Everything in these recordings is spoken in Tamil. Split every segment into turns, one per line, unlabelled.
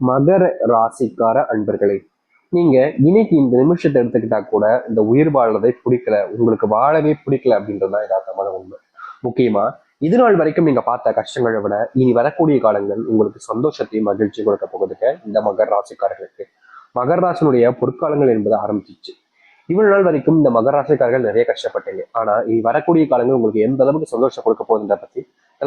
மகர ராசிக்கார அன்பர்களே, நீங்க இன்னைக்கு இந்த நிமிஷத்தை எடுத்துக்கிட்டா கூட இந்த உயிர் வாழ்றதை பிடிக்கல, உங்களுக்கு வாழவே பிடிக்கல அப்படின்றதுதான் யதார்த்தமான உண்மை. முக்கியமா இது நாள் வரைக்கும் நீங்க பார்த்த கஷ்டங்களை விட இனி வரக்கூடிய காலங்கள் உங்களுக்கு சந்தோஷத்தையும் மகிழ்ச்சி கொடுக்க போகுதுங்க. இந்த மகர ராசிக்காரர்களுக்கு மகர ராசினுடைய பொற்காலங்கள் என்பது ஆரம்பிச்சிச்சு. இவ்வளவு நாள் வரைக்கும் இந்த மகர ராசிக்காரர்கள் நிறைய கஷ்டப்பட்டீங்க. ஆனா இனி வரக்கூடிய காலங்கள் உங்களுக்கு எந்த அளவுக்கு சந்தோஷம் கொடுக்க போகுதுன்றத பத்தி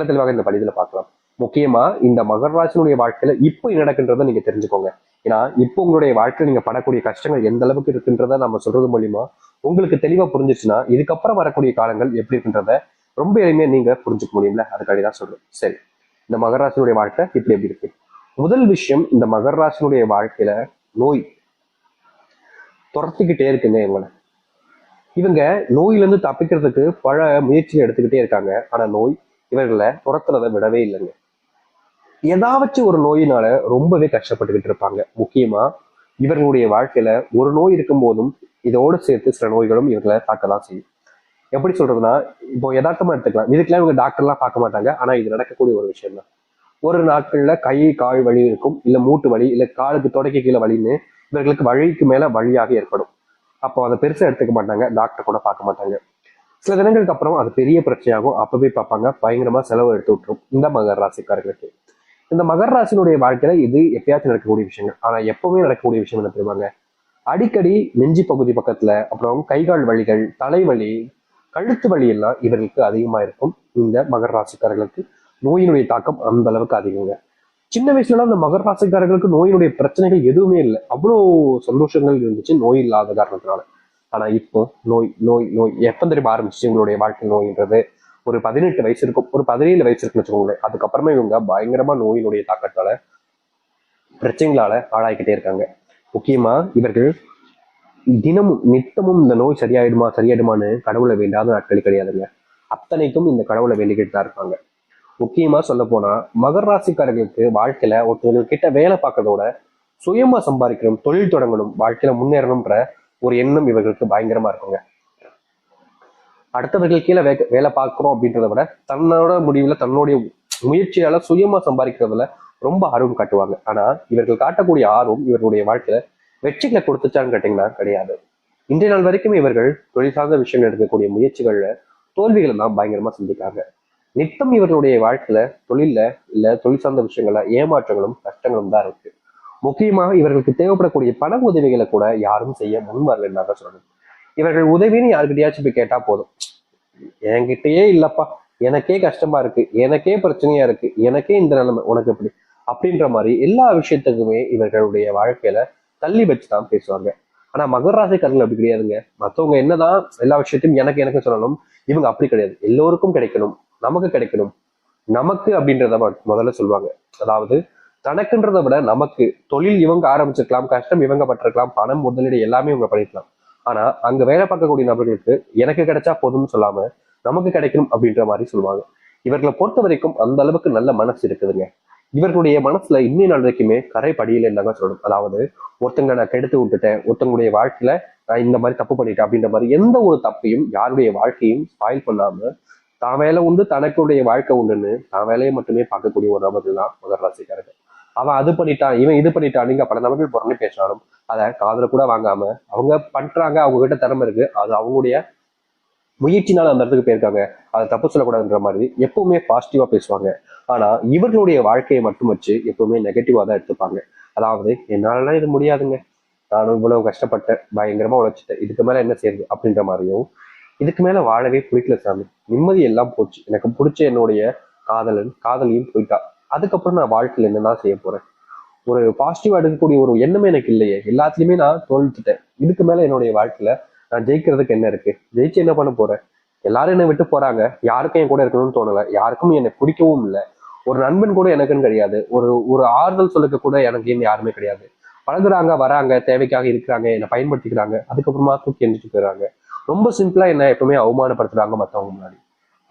தெளிவாக இந்த பதிவுல பார்க்கலாம். முக்கியமா இந்த மகர ராசினுடைய வாழ்க்கையில இப்போ என்ன நடக்குன்றதை நீங்க தெரிஞ்சுக்கோங்க. ஏன்னா இப்போ உங்களுடைய வாழ்க்கையில நீங்க படக்கூடிய கஷ்டங்கள் எந்த அளவுக்கு இருக்குன்றத நம்ம சொல்றது மூலியமா உங்களுக்கு தெளிவா புரிஞ்சிச்சுன்னா இதுக்கப்புறம் வரக்கூடிய காலங்கள் எப்படி இருக்குன்றத ரொம்ப எளிமையா நீங்க புரிஞ்சுக்க முடியும்ல. அதுக்காண்டி தான் சொல்றேன். சரி, இந்த மகர ராசினுடைய வாழ்க்கை இப்படி எப்படி இருக்கு? முதல் விஷயம், இந்த மகர ராசினுடைய வாழ்க்கையில நோய் துரத்திக்கிட்டே இருக்குங்க இவங்களை. இவங்க நோயிலிருந்து தப்பிக்கிறதுக்கு பல முயற்சிகள் எடுத்துக்கிட்டே இருக்காங்க. ஆனா நோய் இவர்களை துரத்துறதை விடவே இல்லைங்க. ஏதாச்சும் ஒரு நோயினால ரொம்பவே கஷ்டப்பட்டுக்கிட்டு இருப்பாங்க. முக்கியமா இவர்களுடைய வாழ்க்கையில ஒரு நோய் இருக்கும் போதும் இதோடு சேர்த்து சில நோய்களும் இவர்களை தாக்கதான் செய்யும். எப்படி சொல்றதுன்னா, இப்போ யதார்த்தமா எடுத்துக்கலாம். இதுக்கெல்லாம் இவங்க டாக்டர்லாம் பார்க்க மாட்டாங்க. ஆனா இது நடக்கக்கூடிய ஒரு விஷயம் தான். ஒரு நாட்கள்ல கை கால் வலி இருக்கும், இல்ல மூட்டு வலி, இல்ல காலுக்கு தொடக்கி கீழே வலின்னு இவர்களுக்கு வழிக்கு மேல வழியாக ஏற்படும். அப்போ அதை பெருசா எடுத்துக்க மாட்டாங்க, டாக்டர் கூட பார்க்க மாட்டாங்க. சில தினங்களுக்கு அப்புறம் அது பெரிய பிரச்சனையாகும். அப்பவே பார்ப்பாங்க, பயங்கரமா செலவு எடுத்து விட்டுரும் இந்த மகர ராசிக்காரர்களுக்கு. இந்த மகர ராசினுடைய வாழ்க்கையில இது எப்பயாச்சும் நடக்கக்கூடிய விஷயங்கள். ஆனா எப்பவுமே நடக்கக்கூடிய விஷயம் என்ன தெரியுமாங்க? அடிக்கடி நெஞ்சி பகுதி பக்கத்துல, அப்புறம் கைகால் வலிகள், தலைவலி, கழுத்து வலி எல்லாம் இவர்களுக்கு அதிகமா இருக்கும். இந்த மகர ராசிக்காரர்களுக்கு நோயினுடைய தாக்கம் அந்த அளவுக்கு அதிகங்க. சின்ன வயசுலலாம் இந்த மகர ராசிக்காரர்களுக்கு நோயினுடைய பிரச்சனைகள் எதுவுமே இல்லை, அவ்வளோ சந்தோஷங்கள் இருந்துச்சு நோய் இல்லாத காரணத்தினால. ஆனா இப்போ நோய் நோய் நோய் எப்ப தெரியுமா ஆரம்பிச்சு உங்களுடைய வாழ்க்கை நோயின்றது? ஒரு 18 வயசு இருக்கும், ஒரு 17 வயசு இருக்குன்னு வச்சுக்கோங்களேன். அதுக்கப்புறமா இவங்க பயங்கரமா நோயினுடைய தாக்கத்தால பிரச்சனைகளால ஆளாய்கிட்டே இருக்காங்க. முக்கியமா இவர்கள் தினமும் நித்தமும் இந்த நோய் சரியாயிடுமான்னு கடவுளை வேண்டாத நாட்கள் கிடையாதுங்க. அத்தனைக்கும் இந்த கடவுளை வேண்டிக்கிட்டு தான் இருப்பாங்க. முக்கியமா சொல்ல போனா மகர ராசிக்காரர்களுக்கு வாழ்க்கையில ஒருத்தவங்க கிட்ட வேலை பார்க்கறதோட சுயமா சம்பாதிக்கணும், தொழில் தொடங்கணும், வாழ்க்கையில முன்னேறணும்ன்ற ஒரு எண்ணம் இவர்களுக்கு பயங்கரமா இருக்குங்க. அடுத்தவர்கள் கீழே வேலை பார்க்கிறோம் அப்படின்றத விட தன்னோட முடிவுல தன்னுடைய முயற்சியால சுயமா சம்பாதிக்கிறதுல ரொம்ப ஆர்வம் காட்டுவாங்க. ஆனா இவர்கள் காட்டக்கூடிய ஆர்வம் இவர்களுடைய வாழ்க்கையில வெற்றிகளை கொடுத்துச்சான்னு கேட்டீங்கன்னா கிடையாது. இன்றைய நாள் வரைக்கும் இவர்கள் தொழில் சார்ந்த விஷயங்கள் எடுக்கக்கூடிய முயற்சிகள்ல தோல்விகளை தான் பயங்கரமா சந்திக்காங்க. நித்தம் இவர்களுடைய வாழ்க்கையில தொழில்ல இல்ல தொழில் சார்ந்த விஷயங்கள்ல ஏமாற்றங்களும் கஷ்டங்களும் தான் இருக்கு. முக்கியமாக இவர்களுக்கு தேவைப்படக்கூடிய பண உதவிகளை கூட யாரும் செய்ய முன் வரலன்னாக சொல்லணும். இவர்கள் உதவின்னு யாருக்கிட்டையாச்சும் போய் கேட்டா போதும், என்கிட்டயே இல்லப்பா, எனக்கே கஷ்டமா இருக்கு, எனக்கே பிரச்சனையா இருக்கு, எனக்கே இந்த நிலைமை, உனக்கு எப்படி அப்படின்ற மாதிரி எல்லா விஷயத்துக்குமே இவர்களுடைய வாழ்க்கையில தள்ளி வச்சுதான் பேசுவாங்க. ஆனா மகர ராசிக்காரர்கள் அப்படி கிடையாதுங்க. மற்றவங்க என்னதான் எல்லா விஷயத்தையும் எனக்கு எனக்கு சொல்லணும், இவங்க அப்படி கிடையாது. எல்லோருக்கும் கிடைக்கணும், நமக்கு கிடைக்கணும், நமக்கு அப்படின்றத முதல்ல சொல்லுவாங்க. அதாவது தனக்குன்றதை விட நமக்கு. தொழில் இவங்க ஆரம்பிச்சிருக்கலாம், கஷ்டம் இவங்க பட்டிருக்கலாம், பணம் முதலீடு எல்லாமே இவங்க பண்ணிருக்கலாம். ஆனா அங்க வேலை பார்க்கக்கூடிய நபர்களுக்கு எனக்கு கிடைச்சா போதும்னு சொல்லாம நமக்கு கிடைக்கணும் அப்படின்ற மாதிரி சொல்லுவாங்க. இவர்களை பொறுத்த வரைக்கும் அந்த அளவுக்கு நல்ல மனசு இருக்குதுங்க. இவர்களுடைய மனசுல இன்னும் நாள் வரைக்குமே கரை படியில இருந்தாங்க சொல்லணும். அதாவது ஒருத்தங்க நான் கெடுத்து விட்டுட்டேன், ஒருத்தங்களுடைய வாழ்க்கையில நான் இந்த மாதிரி தப்பு பண்ணிட்டேன் அப்படின்ற மாதிரி எந்த ஒரு தப்பையும் யாருடைய வாழ்க்கையும் ஸ்பாயில் பண்ணாம தான் வேலை உண்டு தனக்குடைய வாழ்க்கை உண்டுன்னு தான் வேலையை மட்டுமே பார்க்கக்கூடிய ஒரு நபர்கள் தான் மகர ராசிக்காரர்கள். அவன் அது பண்ணிட்டான், இவன் இது பண்ணிட்டான், நீங்க பல நபர்கள் புறணி பேசினாலும் அதை காதுல கூட வாங்காம அவங்க பண்றாங்க, அவங்க கிட்ட திறமை இருக்கு, அது அவங்களுடைய முயற்சினால அந்த இடத்துக்கு போயிருக்காங்க, அதை தப்பு சொல்லக்கூடாதுன்ற மாதிரி எப்பவுமே பாசிட்டிவா பேசுவாங்க. ஆனா இவர்களுடைய வாழ்க்கையை மட்டும் வச்சு எப்பவுமே நெகட்டிவா தான் எடுத்துப்பாங்க. அதாவது என்னாலலாம் இது முடியாதுங்க, நானும் இவ்வளவு கஷ்டப்பட்டேன், பயங்கரமா உழைச்சிட்டேன், இதுக்கு மேல என்ன செய்யுது அப்படின்ற மாதிரியும், இதுக்கு மேல வாழவே பிடிக்கல சாமி, நிம்மதி எல்லாம் போச்சு, எனக்கு பிடிச்ச என்னுடைய காதலியும் போயிட்டா, அதுக்கப்புறம் நான் வாழ்க்கையில என்னதான் செய்ய போறேன், ஒரு பாசிட்டிவா எடுக்கக்கூடிய ஒரு எண்ணமே எனக்கு இல்லையே, எல்லாத்துலயுமே நான் தோல்விட்டுட்டேன், இதுக்கு மேல என்னுடைய வாழ்க்கையில நான் ஜெயிக்கிறதுக்கு என்ன இருக்கு, ஜெயிச்சு என்ன பண்ண போறேன், எல்லாரும் என்னை விட்டு போறாங்க, யாருக்கும் என் கூட இருக்கணும்னு தோணல, யாருக்கும் என்னை பிடிக்கவும் இல்லை, ஒரு நண்பன் கூட எனக்குன்னு கிடையாது, ஒரு ஒரு ஆறுதல் சொல்லுக்க கூட எனக்கு யாருமே கிடையாது, பழகுறாங்க வராங்க தேவைக்காக இருக்கிறாங்க, என்னை பயன்படுத்திக்கிறாங்க, அதுக்கப்புறமா தூக்கி எந்திரிச்சு போயிடுறாங்க, ரொம்ப சிம்பிளா என்ன எப்பவுமே அவமானப்படுத்துறாங்க மத்தவங்க முன்னாடி.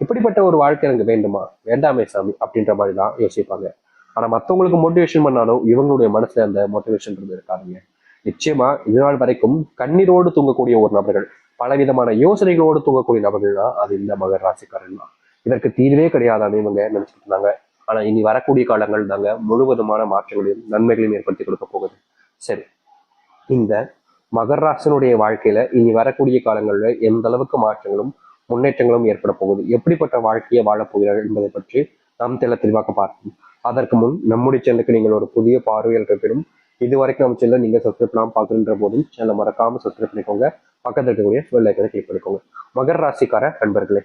இப்படிப்பட்ட ஒரு வாழ்க்கை எனக்கு வேண்டுமா, வேண்டாமே சாமி அப்படின்ற மாதிரி தான் யோசிப்பாங்க. ஆனா மத்தவங்களுக்கு மோட்டிவேஷன் பண்ணாலும் இவங்களுடைய மனசுல அந்த மோட்டிவேஷன் இருக்காதுங்க. நிச்சயமா இது நாள் வரைக்கும் கண்ணீரோடு தூங்கக்கூடிய ஒரு நபர்கள், பலவிதமான யோசனைகளோடு தூங்கக்கூடிய நபர்கள்னா அது இந்த மகர ராசிக்காரன் தான். இதற்கு தீர்வே கிடையாதான்னு இவங்க நினைச்சிட்டு இருந்தாங்க. ஆனா இனி வரக்கூடிய காலங்கள் தாங்க முழுவதுமான மாற்றங்களையும் நன்மைகளையும் ஏற்படுத்தி கொடுக்க போகுது. சரி, இந்த மகர ராசினுடைய வாழ்க்கையில இனி வரக்கூடிய காலங்கள்ல எந்த அளவுக்கு மாற்றங்களும் முன்னேற்றங்களும் ஏற்பட போகுது, எப்படிப்பட்ட வாழ்க்கையை வாழப் போகிறார்கள் என்பதை பற்றி நாம் தெளிவாக பார்ப்போம். அதற்கு முன் நம்முடைய சேனலுக்கு நீங்கள் ஒரு புதிய பார்வையாளர் இருப்பினும் இதுவரைக்கும் நம்ம சேனல நீங்க சப்ஸ்கிரைப் பண்ணாம பார்க்குற போதும் சேனலை மறக்காம சப்ஸ்கிரைப் பண்ணிக்கோங்க. பக்கத்தில் இருக்கக்கூடிய பெல் ஐக்கனை கிளிக் பண்ணிக்கோங்க. மகர ராசிக்கார நண்பர்களே,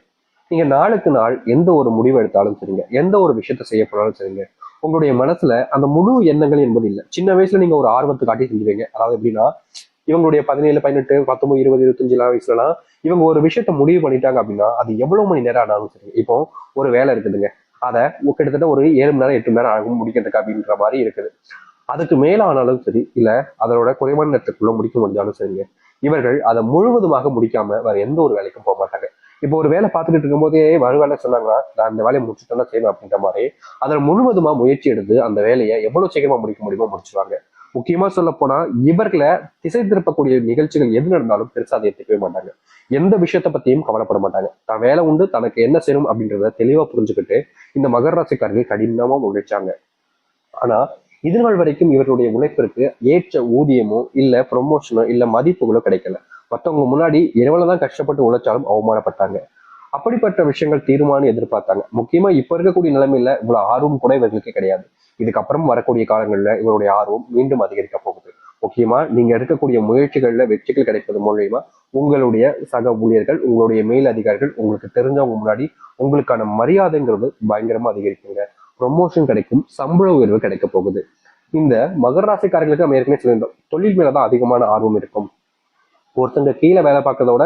நீங்க நாளுக்கு நாள் எந்த ஒரு முடிவு எடுத்தாலும் சரிங்க, எந்த ஒரு விஷயத்த செய்ய போனாலும் சரிங்க, உங்களுடைய மனசுல அந்த முழு எண்ணங்கள் என்பது இல்லை. சின்ன வயசுல நீங்க ஒரு ஆர்வத்தை காட்டி செஞ்சுவீங்க. அதாவது எப்படின்னா, இவங்களுடைய 17, 18, 19, 20, 25 வயசுலாம் இவங்க ஒரு விஷயத்த முடிவு பண்ணிட்டாங்க அப்படின்னா அது எவ்வளவு மணி நேரம் ஆனாலும் சரி. இப்போ ஒரு வேலை இருக்குதுங்க, அதை கிட்டத்தட்ட ஒரு 7 மணி நேரம் 8 மணி நேரம் ஆகும் முடிக்கிறதுக்கு அப்படின்ற மாதிரி இருக்குது. அதுக்கு மேல ஆனாலும் சரி, இல்ல அதோட குறைவான நேரத்துக்குள்ள முடிக்க முடிஞ்சாலும் சரிங்க, இவர்கள் அதை முழுவதுமாக முடிக்காம வேற எந்த ஒரு வேலைக்கும் போக மாட்டாங்க. இப்போ ஒரு வேலை பார்த்துக்கிட்டு இருக்கும் போதே வேலை சொன்னாங்கன்னா நான் அந்த வேலையை முடிச்சுட்டேன்னா செய்வேன் அப்படின்ற மாதிரி அதில் முழுவதுமா முயற்சி எடுத்து அந்த வேலையை எவ்வளவு சீக்கிரமா முடிக்க முடியுமோ முடிச்சுவாங்க. முக்கியமா சொல்ல போனா இவர்களை திசை திருப்பக்கூடிய நிகழ்ச்சிகள் எது நடந்தாலும் பெருசா அதை எடுத்துக்கவே மாட்டாங்க. எந்த விஷயத்த பத்தியும் கவலைப்பட மாட்டாங்க. தான் வேலை உண்டு, தனக்கு என்ன செய்யணும் அப்படின்றத தெளிவா புரிஞ்சுக்கிட்டு இந்த மகர ராசிக்காரர்கள் கடினமா உழைச்சாங்க. ஆனா இது நாள் வரைக்கும் இவர்களுடைய உழைப்பிற்கு ஏற்ற ஊதியமோ இல்ல ப்ரொமோஷனோ இல்ல மதிப்புகளோ கிடைக்கல. மற்றவங்க முன்னாடி எவ்வளவுதான் கஷ்டப்பட்டு உழைச்சாலும் அவமானப்பட்டாங்க. அப்படிப்பட்ட விஷயங்கள் தீர்மானம் எதிர்பார்த்தாங்க. முக்கியமா இப்ப இருக்கக்கூடிய நிலைமையில இவ்வளவு ஆர்வம் கூட இவர்களுக்கு கிடையாது. இதுக்கப்புறம் வரக்கூடிய காலங்கள்ல இவருடைய ஆர்வம் மீண்டும் அதிகரிக்க போகுது. முக்கியமா நீங்க எடுக்கக்கூடிய முயற்சிகள்ல வெற்றிகள் கிடைப்பது மூலியமா உங்களுடைய சக ஊழியர்கள், உங்களுடைய மேல் அதிகாரிகள், உங்களுக்கு தெரிஞ்சவங்க முன்னாடி உங்களுக்கான மரியாதைங்கிறது பயங்கரமா அதிகரிக்குங்க. ப்ரொமோஷன் கிடைக்கும், சம்பள உயர்வு கிடைக்க போகுது. இந்த மகர ராசிக்காரர்களுக்கு நம்ம ஏற்கனவே சொல்லியிருந்தோம், தொழில் மேலதான் அதிகமான ஆர்வம் இருக்கும். ஒருத்தங்க கீழே வேலை பார்க்கறதோட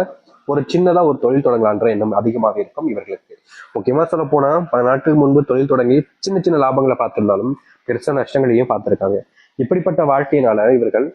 ஒரு சின்னதா ஒரு தொழில் தொடங்கலான்ற எண்ணம் அதிகமாக இருக்கும் இவர்களுக்கு. முக்கியமா சொல்ல போனா 10 நாட்களுக்கு முன்பு தொழில் தொடங்கி சின்ன சின்ன லாபங்களை பார்த்திருந்தாலும் பெருசா நஷ்டங்களையும் பார்த்திருக்காங்க. இப்படிப்பட்ட வாழ்க்கையினால இவர்கள்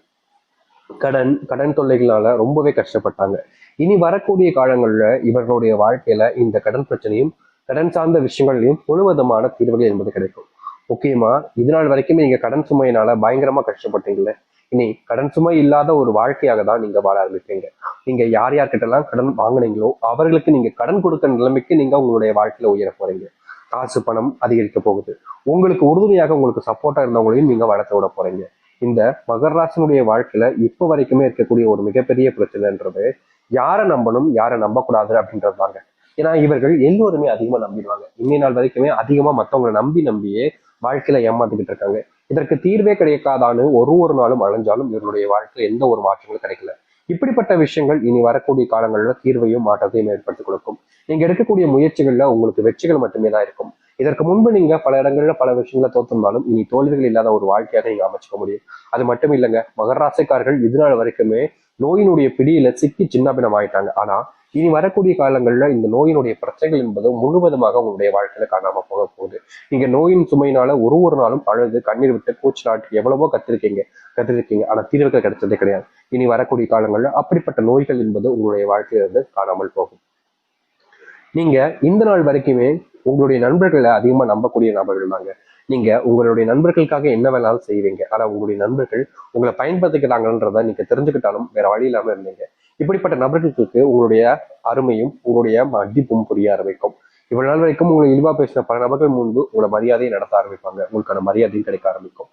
கடன் தொல்லைகளால ரொம்பவே கஷ்டப்பட்டாங்க. இனி வரக்கூடிய காலங்கள்ல இவர்களுடைய வாழ்க்கையில இந்த கடன் பிரச்சனையும் கடன் சார்ந்த விஷயங்களையும் முழுவதுமான தீர்வுகள் என்பது கிடைக்கும். முக்கியமா இது நாள் வரைக்குமே நீங்க கடன் சுமையினால பயங்கரமா கஷ்டப்பட்டீங்களே, இனி கடன் சுமை இல்லாத ஒரு வாழ்க்கையாக தான் நீங்க வாழ ஆரம்பிப்பீங்க. நீங்க யார் யார்கிட்டலாம் கடன் வாங்கினீங்களோ அவர்களுக்கு நீங்க கடன் கொடுக்கிற நிலைமைக்கு நீங்க உங்களுடைய வாழ்க்கையில உயர போறீங்க. காசு பணம் அதிகரிக்க போகுது. உங்களுக்கு உறுதுணையாக உங்களுக்கு சப்போர்ட்டா இருந்தவங்களையும் நீங்க வளர்த்து விட போறீங்க. இந்த மகர ராசினுடைய வாழ்க்கையில இப்ப வரைக்குமே இருக்கக்கூடிய ஒரு மிகப்பெரிய பிரச்சனைன்றது யாரை நம்பணும் யாரை நம்பக்கூடாது அப்படின்றது தாங்க. ஏன்னா இவர்கள் எல்லோருமே அதிகமா நம்பிடுவாங்க. இன்னை நாள் வரைக்குமே அதிகமா மற்றவங்களை நம்பியே வாழ்க்கையில ஏமாத்திக்கிட்டு இருக்காங்க. இதற்கு தீர்வே கிடைக்காதான்னு ஒரு நாளும் அலைஞ்சாலும் இவருடைய வாழ்க்கையில எந்த ஒரு மாற்றங்களும் கிடைக்கல. இப்படிப்பட்ட விஷயங்கள் இனி வரக்கூடிய காலங்களில் தீர்வையும் மாற்றத்தையும் ஏற்படுத்தி கொடுக்கும். நீங்க எடுக்கக்கூடிய முயற்சிகள்ல உங்களுக்கு வெற்றிகள் மட்டுமே தான் இருக்கும். இதற்கு முன்பு நீங்க பல இடங்கள்ல பல விஷயங்களை தோற்றிருந்தாலும் இனி தோல்விகள் இல்லாத ஒரு வாழ்க்கையாக நீங்க அமைச்சுக்க முடியும். அது மட்டும் இல்லைங்க, மகர ராசிக்காரர்கள் இதுநாள் வரைக்குமே நோயினுடைய பிடியில சிக்கி சின்னாபின்னம் ஆயிட்டாங்க. ஆனா இனி வரக்கூடிய காலங்கள்ல இந்த நோயினுடைய பிரச்சனைகள் என்பது முழுவதுமாக உங்களுடைய வாழ்க்கையில காணாம போக போகுது. நீங்க நோயின் சுமையினால ஒரு நாளும் அழுது கண்ணீர் விட்டு கூச்சு நாட்டு எவ்வளவோ கத்திருக்கீங்க ஆனா தீர்வுகள் கிடைச்சதே கிடையாது. இனி வரக்கூடிய காலங்கள்ல அப்படிப்பட்ட நோய்கள் என்பது உங்களுடைய வாழ்க்கையிலிருந்து காணாமல் போகும். நீங்க இந்த நாள் வரைக்குமே உங்களுடைய நண்பர்களை அதிகமா நம்பக்கூடிய நபர்கள் தாங்க. நீங்க உங்களுடைய நண்பர்களுக்காக என்ன வேணாலும் செய்வீங்க. ஆனா உங்களுடைய நண்பர்கள் உங்களை பயன்படுத்திக்கிறாங்கன்றத நீங்க தெரிஞ்சுக்கிட்டாலும் வேற வழி இல்லாம இருந்தீங்க. இப்படிப்பட்ட நபர்களுக்கு உங்களுடைய அருமையும் உங்களுடைய மதிப்பும் புரிய ஆரம்பிக்கும். இவ்வளவு நாள் வரைக்கும் உங்களை இழிவா பேசின பல நபர்கள் முன்பு உங்களை மரியாதையை நடத்த ஆரம்பிப்பாங்க. உங்களுக்கான மரியாதையும் கிடைக்க ஆரம்பிக்கும்.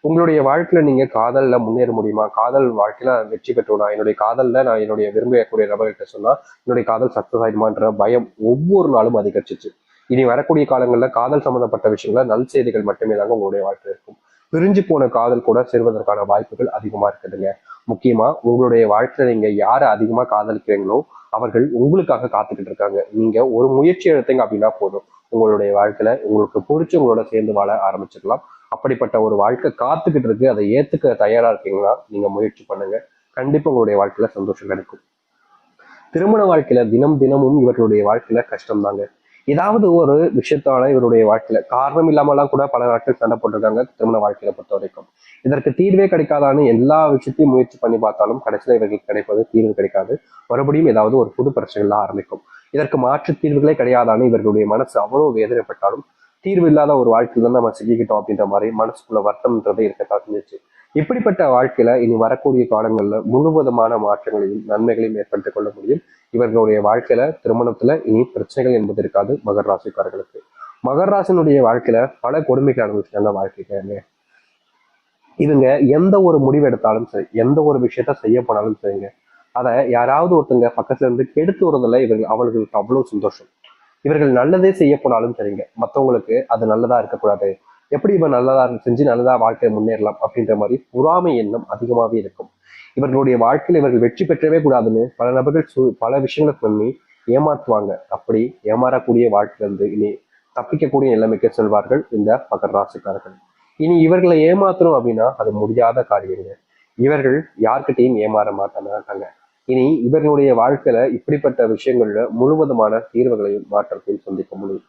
உங்களுடைய வாழ்க்கையில நீங்க காதல்ல முன்னேற முடியுமா, காதல் வாழ்க்கையில வெற்றி பெற்றோனா, என்னுடைய காதல்ல நான் என்னுடைய விரும்பக்கூடிய நபர்கிட்ட சொன்னா என்னுடைய காதல் சக்சஸ் ஆயிடுமான்ற பயம் ஒவ்வொரு நாளும் அதிகரிச்சிச்சு. இனி வரக்கூடிய காலங்கள்ல காதல் சம்பந்தப்பட்ட விஷயங்கள நல் செய்திகள் மட்டுமே தாங்க உங்களுடைய வாழ்க்கை இருக்கும். பிரிஞ்சு போன காதல் கூட சேர்வதற்கான வாய்ப்புகள் அதிகமா இருக்குதுங்க. முக்கியமா உங்களுடைய வாழ்க்கையில நீங்க யாரை அதிகமா காதலிக்கிறீங்களோ அவர்கள் உங்களுக்காக காத்துக்கிட்டு இருக்காங்க. நீங்க ஒரு முயற்சி எடுத்தீங்க அப்படின்னா போதும், உங்களுடைய வாழ்க்கையில உங்களுக்கு பிடிச்சி உங்களோட சேர்ந்து வாழ ஆரம்பிச்சிடலாம். அப்படிப்பட்ட ஒரு வாழ்க்கை காத்துக்கிட்டு இருக்கு. அதை ஏத்துக்க தயாரா இருக்கீங்கன்னா நீங்க முயற்சி பண்ணுங்க. கண்டிப்பா உங்களுடைய வாழ்க்கையில சந்தோஷம் கிடைக்கும். திருமண வாழ்க்கையில தினமும் இவர்களுடைய வாழ்க்கையில கஷ்டம் தாங்க. ஏதாவது ஒரு விஷயத்தால இவருடைய வாழ்க்கையில காரணம் இல்லாமலாம் கூட பல நாட்கள் சண்டை போட்டிருக்காங்க. திருமண வாழ்க்கையில பொறுத்த வரைக்கும் இதற்கு தீர்வே கிடைக்காதான்னு எல்லா விஷயத்தையும் முயற்சி பண்ணி பார்த்தாலும் கடைசியில இவர்களுக்கு கிடைப்பது தீர்வு கிடைக்காது. மறுபடியும் ஏதாவது ஒரு புது பிரச்சனைகள் ஆரம்பிக்கும். இதற்கு மாற்று தீர்வுகளே கிடையாதான்னு இவர்களுடைய மனசு அவ்வளவு வேதனைப்பட்டாலும் தீர்வு இல்லாத ஒரு வாழ்க்கையில தான் நம்ம சிக்கிக்கிட்டோம் அப்படின்ற மாதிரி மனசுக்குள்ள வருத்தம்ன்றதை இருக்கத்தான் செஞ்சிச்சு. இப்படிப்பட்ட வாழ்க்கையில இனி வரக்கூடிய காலங்கள்ல முழுவதுமான மாற்றங்களையும் நன்மைகளையும் ஏற்படுத்திக் கொள்ள முடியும். இவர்களுடைய வாழ்க்கையில திருமணத்துல இனி பிரச்சனைகள் என்பது இருக்காது மகர ராசிக்காரர்களுக்கு. மகர ராசினுடைய வாழ்க்கையில பல கொடுமைகள் அனுபவிச்சிட்டாங்க வாழ்க்கைக்கு. இவங்க எந்த ஒரு முடிவு எடுத்தாலும் சரி, எந்த ஒரு விஷயத்த செய்ய போனாலும் சரிங்க, அதை யாராவது ஒருத்தங்க பக்கத்துல இருந்து கெடுத்து வருவதில்லை. அவர்களுக்கு அவ்வளவு சந்தோஷம். இவர்கள் நல்லதே செய்ய போனாலும் சரிங்க, மற்றவங்களுக்கு அது நல்லதா இருக்கக்கூடாது, எப்படி இவன் நல்லதா செஞ்சு நல்லதா வாழ்க்கையை முன்னேறலாம் அப்படின்ற மாதிரி பொறாமை எண்ணம் அதிகமாகவே இருக்கும். இவர்களுடைய வாழ்க்கையில் இவர்கள் வெற்றி பெற்றவே கூடாதுன்னு பல நபர்கள் பல விஷயங்களை பண்ணி ஏமாற்றுவாங்க. அப்படி ஏமாறக்கூடிய வாழ்க்கையிலிருந்து இனி தப்பிக்கக்கூடிய நிலைமைக்கு செல்வார்கள் இந்த மகர ராசிக்காரர்கள். இனி இவர்களை ஏமாத்தணும் அப்படின்னா அது முடியாத காரியங்க. இவர்கள் யார்கிட்டையும் ஏமாற மாட்டாங்க. இனி இவர்களுடைய வாழ்க்கையில இப்படிப்பட்ட விஷயங்கள்ல முழுவதுமான தீர்வுகளையும் மாற்றத்தையும் சந்திக்க முடியும்.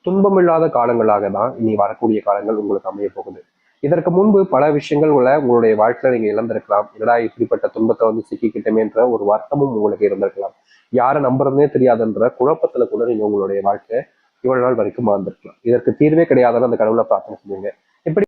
துன்பமில்லாத காலங்களாக தான் இனி வரக்கூடிய காலங்கள் உங்களுக்கு அமைய போகுது. இதற்கு முன்பு பல விஷயங்கள் உங்களுடைய வாழ்க்கையில நீங்க இழந்திருக்கலாம். என்னடா இப்படிப்பட்ட துன்பத்தை சிக்கிக்கிட்டமேன்ற ஒரு வருத்தமும் உங்களுக்கு இருந்திருக்கலாம். யாரை நம்புறதுனே தெரியாதுன்ற குழப்பத்துல கூட நீங்க உங்களுடைய வாழ்க்கை இவ்வளவு நாள் வரைக்கும் வாழ்ந்திருக்கலாம். இதற்கு தீர்வே கிடையாதுன்னு அந்த கடவுளை பிரார்த்தனை செஞ்சீங்க. இப்படி